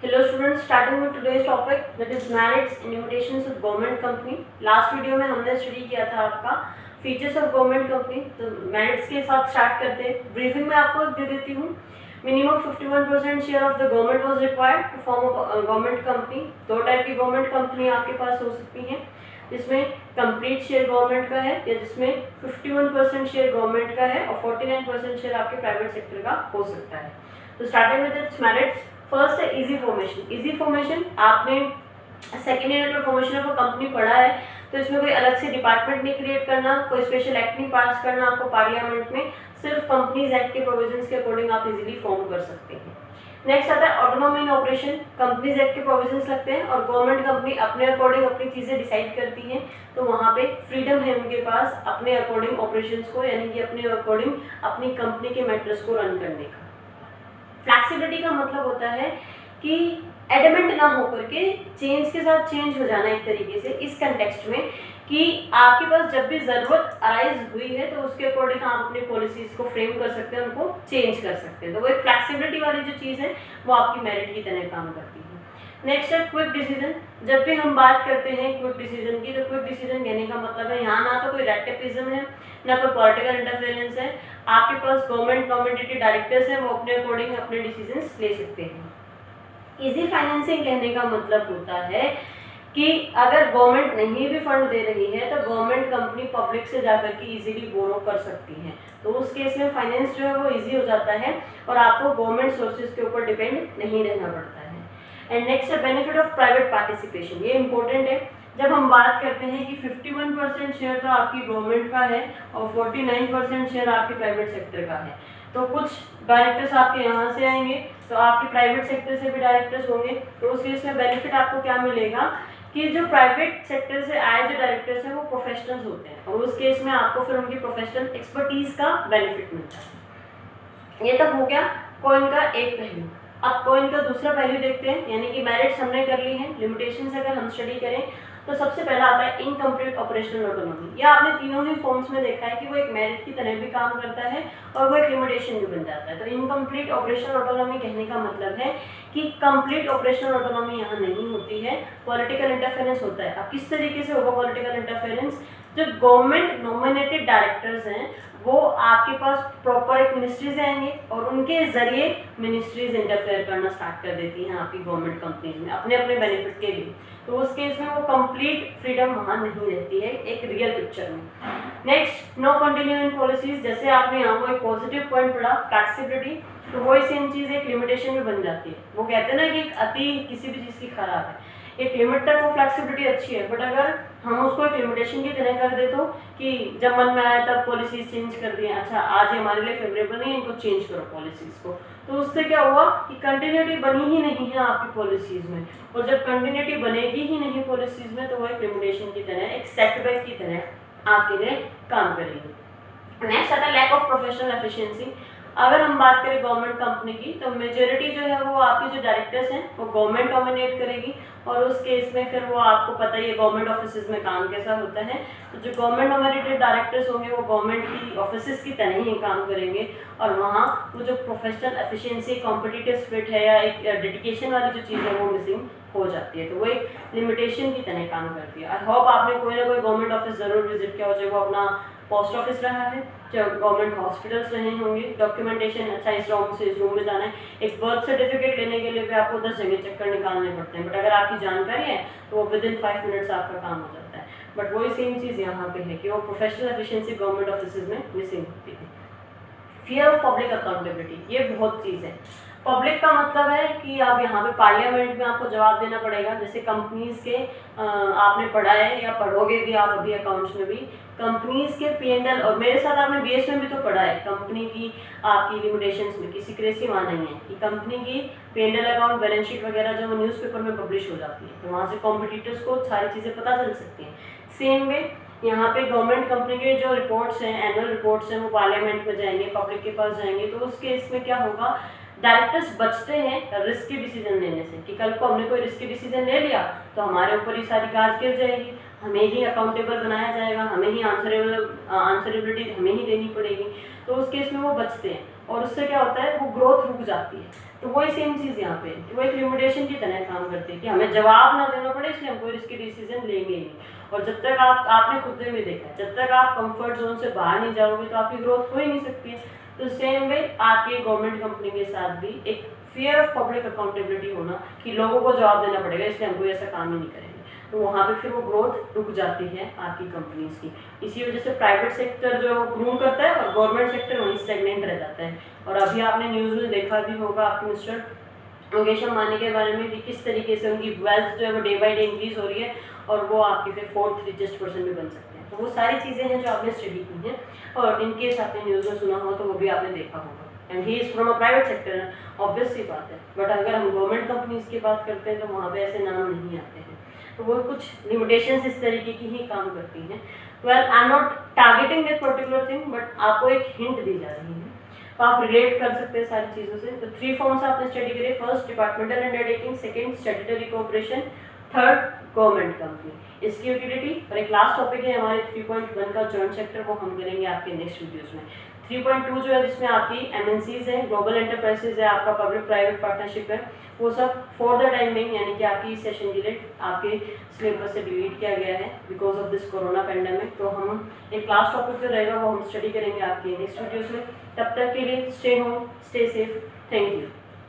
Hello students, starting with today's topic that is merits and limitations of government company. Last video में हमने study किया था आपका features of government company. तो merits के साथ स्टार्ट करते हैं। ब्रीफिंग में आपको दे देती हूँ। Minimum 51% share of the government was required to form a government company. दो टाइप की गवर्नमेंट कंपनी आपके पास हो सकती हैं, जिसमें कंप्लीट शेयर गवर्नमेंट का है या जिसमें 51% शेयर गवर्नमेंट का है और 49% शेयर आपके प्राइवेट सेक्टर का हो सकता है। तो starting with its merits, first है इजी फॉर्मेशन। इजी फॉर्मेशन आपने सेकेंड ईयर में फॉर्मेशन ऑफ कंपनी पढ़ा है, तो इसमें कोई अलग से डिपार्टमेंट नहीं क्रिएट करना, कोई स्पेशल एक्ट नहीं पास करना आपको पार्लियामेंट में, सिर्फ कंपनीज एक्ट के प्रोविजंस के अकॉर्डिंग आप इजीली फॉर्म कर सकते हैं। नेक्स्ट आता है ऑटोनॉमी इन ऑपरेशन। कंपनीज एक्ट के प्रोविजंस लगते हैं और गवर्नमेंट कंपनी अपने अकॉर्डिंग अपनी चीज़ें डिसाइड करती हैं, तो वहाँ पे फ्रीडम है उनके पास अपने अकॉर्डिंग ऑपरेशंस को, यानी कि अपने अकॉर्डिंग अपनी कंपनी के मैटर्स को रन करने का। फ्लैक्सिबिलिटी का मतलब होता है कि एडमेंट ना होकर के चेंज के साथ चेंज हो जाना एक तरीके से, इस कंटेक्स्ट में कि आपके पास जब भी ज़रूरत अराइज हुई है तो उसके अकॉर्डिंग आप अपनी पॉलिसीज़ को फ्रेम कर सकते हैं, उनको चेंज कर सकते हैं। तो वो एक फ्लैक्सिबिलिटी वाली जो चीज़ है वो आपकी मेरिट की तरह काम करती है। नेक्स्ट है क्विक डिसीजन। जब भी हम बात करते हैं क्विक डिसीजन की, तो क्विक डिसीजन कहने का मतलब है यहाँ ना तो कोई रेक्टिपिज्म है, ना कोई पॉलिटिकल इंटरफेरेंस है। आपके पास गवर्नमेंट नॉमिनेटेड डायरेक्टर्स हैं, वो अपने अकॉर्डिंग अपने डिसीजंस ले सकते हैं। इजी फाइनेंसिंग कहने का मतलब होता है कि अगर गवर्नमेंट नहीं भी फंड दे रही है तो गवर्नमेंट कंपनी पब्लिक से जाकर के इजीली बोरो कर सकती है, तो उस केस में फाइनेंस जो है वो इजी हो जाता है और आपको गवर्नमेंट सोर्सेज के ऊपर डिपेंड नहीं रहना पड़ता है। एंड नेक्स्ट है बेनिफिट ऑफ प्राइवेट पार्टिसिपेशन। ये इंपॉर्टेंट है। जब हम बात करते हैं कि 51% शेयर तो आपकी गवर्नमेंट का है और 49% शेयर आपके प्राइवेट सेक्टर का है, तो कुछ डायरेक्टर्स आपके यहाँ से आएंगे तो आपके प्राइवेट सेक्टर से भी डायरेक्टर्स होंगे, तो उस केस में बेनिफिट आपको क्या मिलेगा कि जो प्राइवेट सेक्टर से आए जो डायरेक्टर्स हैं वो प्रोफेशनल्स होते हैं और उस केस में आपको फिर उनकी प्रोफेशनल एक्सपर्टीज का बेनिफिट मिलता है। ये तब हो गया कॉइन का एक पहलू। अब कॉइन का दूसरा पहलू देखते हैं, यानी कि मेरिट्स हमने कर ली हैं। लिमिटेशंस अगर हम स्टडी करें तो सबसे पहला आता है इनकम्प्लीट ऑपरेशनल ऑटोनॉमी। यह आपने तीनों ही फॉर्म्स में देखा है कि वो एक मेरिट की तरह भी काम करता है और वो एक लिमिटेशन भी बन जाता है। तो इनकम्प्लीट ऑपरेशनल ऑटोनॉमी कहने का मतलब है कि कंप्लीट ऑपरेशनल ऑटोनॉमी यहाँ नहीं होती है, पॉलिटिकल इंटरफेरेंस होता है। अब किस तरीके से होगा पॉलिटिकल इंटरफेरेंस? जो गवर्नमेंट नॉमिनेटेड डायरेक्टर्स हैं वो आपके पास प्रॉपर एक मिनिस्ट्री से आएंगे और उनके जरिए मिनिस्ट्रीज इंटरफेयर करना स्टार्ट कर देती हैं आपकी गवर्नमेंट कंपनीज में अपने अपने बेनिफिट के लिए, तो उस केस में वो कंप्लीट फ्रीडम वहाँ नहीं रहती है एक रियल पिक्चर में। Next, no continue in policies. जैसे आपने यहाँ को एक पॉजिटिव पॉइंट पढ़ा फ्लैक्सिबिलिटी, तो वही सेम चीज़ एक लिमिटेशन में बन जाती है। वो कहते हैं ना कि एक अति किसी भी चीज़ की खराब है, एक लिमिट तक वो फ्लैक्सिबिलिटी अच्छी है, बट अगर हम उसको एक लिमिटेशन की तरह कर दे तो कि जब मन में आया तब पॉलिसीज चेंज कर दिए, अच्छा आज ये हमारे लिए फेवरेबल नहीं है, इनको चेंज करो पॉलिसीज को, तो उससे क्या हुआ कि कंटिन्यूटी बनी ही नहीं है आपकी पॉलिसीज में, और जब कंटिन्यूटी बनेगी ही नहीं पॉलिसीज में तो वो एक लिमिटेशन की तरह एक सेटबैक की तरह आपके लिए काम करेगी। नेक्स्ट आता है लैक ऑफ प्रोफेशनल एफिशिएंसी। अगर हम बात करें गवर्नमेंट कंपनी की तो मेजोरिटी जो है वो आपके जो डायरेक्टर्स हैं वो गवर्नमेंट नॉमिनेट करेगी और उस केस में फिर वो आपको पता ही है गवर्नमेंट ऑफिसेज में काम कैसा होता है, तो जो गवर्नमेंट नॉमिनेटेड डायरेक्टर्स होंगे वो गवर्नमेंट की ऑफिसेज की तरह ही काम करेंगे और वहाँ वो जो प्रोफेशनल एफिशिएंसी, कॉम्पिटिटिव स्पिरिट है या एक डेडिकेशन वाली जो चीज़ है वो मिसिंग हो जाती है, तो वो एक लिमिटेशन की तरह काम करती है। आई होप आपने कोई ना कोई गवर्नमेंट ऑफिस ज़रूर विजिट किया हो, चाहे वो अपना पोस्ट ऑफिस रहा है, चाहे गवर्नमेंट हॉस्पिटल्स रहे होंगे। डॉक्यूमेंटेशन अच्छा इस रूम से इस रूम में जाना है, एक बर्थ सर्टिफिकेट लेने के लिए भी आपको 10 जगह चक्कर निकालने पड़ते हैं, बट अगर आपकी जानकारी है तो वो विद इन 5 मिनट्स आपका काम हो जाता है। बट वही सेम चीज़ यहाँ पे है कि वो प्रोफेशनल एफिशिएंसी गवर्नमेंट ऑफिस में मिसिंग होती है। फियर ऑफ पब्लिक अकाउंटेबिलिटी, ये बहुत चीज़ है। पब्लिक का मतलब है कि अब यहाँ पे पार्लियामेंट में आपको जवाब देना पड़ेगा, जैसे कंपनीज के आपने पढ़ा है या पढ़ोगे भी आप अभी अकाउंट्स में भी, कंपनीज के P&L, और मेरे साथ आपने BS में भी तो पढ़ा है कंपनी की आपकी लिमिटेशंस में, किसी क्रेसी वहाँ नहीं है कि कंपनी की P&L अकाउंट, बैलेंस शीट वगैरह जो न्यूज़पेपर में पब्लिश हो जाती है, तो वहाँ से कॉम्पिटिटर्स को सारी चीज़ें पता चल सकती हैं। सेम वे यहाँ पे गवर्नमेंट कंपनी के जो रिपोर्ट्स हैं, एनुअल रिपोर्ट्स हैं, वो पार्लियामेंट में जाएंगे, पब्लिक के पास जाएंगे, तो उस केस में क्या होगा, डायरेक्टर्स बचते हैं रिस्की डिसीजन लेने से कि कल को हमने कोई रिस्की डिसीजन ले लिया तो हमारे ऊपर ही सारी गाज गिर जाएगी, हमें ही अकाउंटेबल बनाया जाएगा, हमें ही आंसरेबिलिटी हमें ही देनी पड़ेगी, तो उस केस में वो बचते हैं। और उससे क्या होता है, वो ग्रोथ रुक जाती है। तो वही सेम चीज़ यहाँ पे वो एक लिमिटेशन की तरह काम करती है कि हमें जवाब ना देना पड़े, इसलिए हम कोई रिस्की डिसीजन लेंगे ही नहीं। और जब तक आपने खुद में देखा है, जब तक आप कंफर्ट जोन से बाहर नहीं जाओगे तो आपकी ग्रोथ हो ही नहीं सकती है। तो सेम वे आपकी गवर्नमेंट कंपनी के साथ भी एक फियर ऑफ पब्लिक अकाउंटेबिलिटी होना कि लोगों को जवाब देना पड़ेगा, इसलिए हम कोई ऐसा काम ही नहीं करेंगे, तो वहाँ पे फिर वो ग्रोथ रुक जाती है आपकी कंपनीज की। इसी वजह से प्राइवेट सेक्टर जो ग्रूम करता है और गवर्नमेंट सेक्टर वहीं स्टेगनेंट रह जाता है। और अभी आपने न्यूज़ में देखा भी होगा आपके मिस्टर मुकेश अंबानी के बारे में भी, किस तरीके से उनकी वेल्थ जो है वो डे बाई डे इंक्रीज हो रही है और वो आपकी फिर 4th रिचेस्ट पर्सन भी बन सकते हैं। तो वो सारी चीज़ें हैं जो आपने स्टडी की हैं, और इनकेस आपने न्यूज़ में सुना हो तो वो भी आपने देखा होगा। And he is from a private sector, obvious सी बात है। बट अगर हम गवर्नमेंट कंपनीज की बात करते हैं तो वहाँ पे ऐसे नाम नहीं आते हैं। तो वो कुछ लिमिटेशंस इस तरीके की ही काम करती हैं। Well, I am not targeting that particular thing, but आपको एक हिंट दी जा रही है, तो आप रिलेट कर सकते हैं सारी चीज़ों से। तो 3 फॉर्म्स आपने स्टडी करे, first departmental undertaking, second statutory cooperation, third government company. इसकी यूटिलिटी और एक लास्ट टॉपिक है हमारे 3.1 का जॉइंट सेक्टर, वो हम करेंगे आपके नेक्स्ट वीडियोस में। 3.2 जो है जिसमें आपकी MNCs है, ग्लोबल एंटरप्राइजेज है, आपका पब्लिक प्राइवेट पार्टनरशिप है, वो सब फॉर द टाइम बिंग यानी कि आपकी इस सेशन के लिए आपके सिलेबस से डिलीट किया गया है because of this corona pandemic. तो हम एक लास्ट टॉपिक जो रहेगा वो हम स्टडी करेंगे आपके नेक्स्ट वीडियोस में। तब तक के लिए stay home, stay safe, thank you.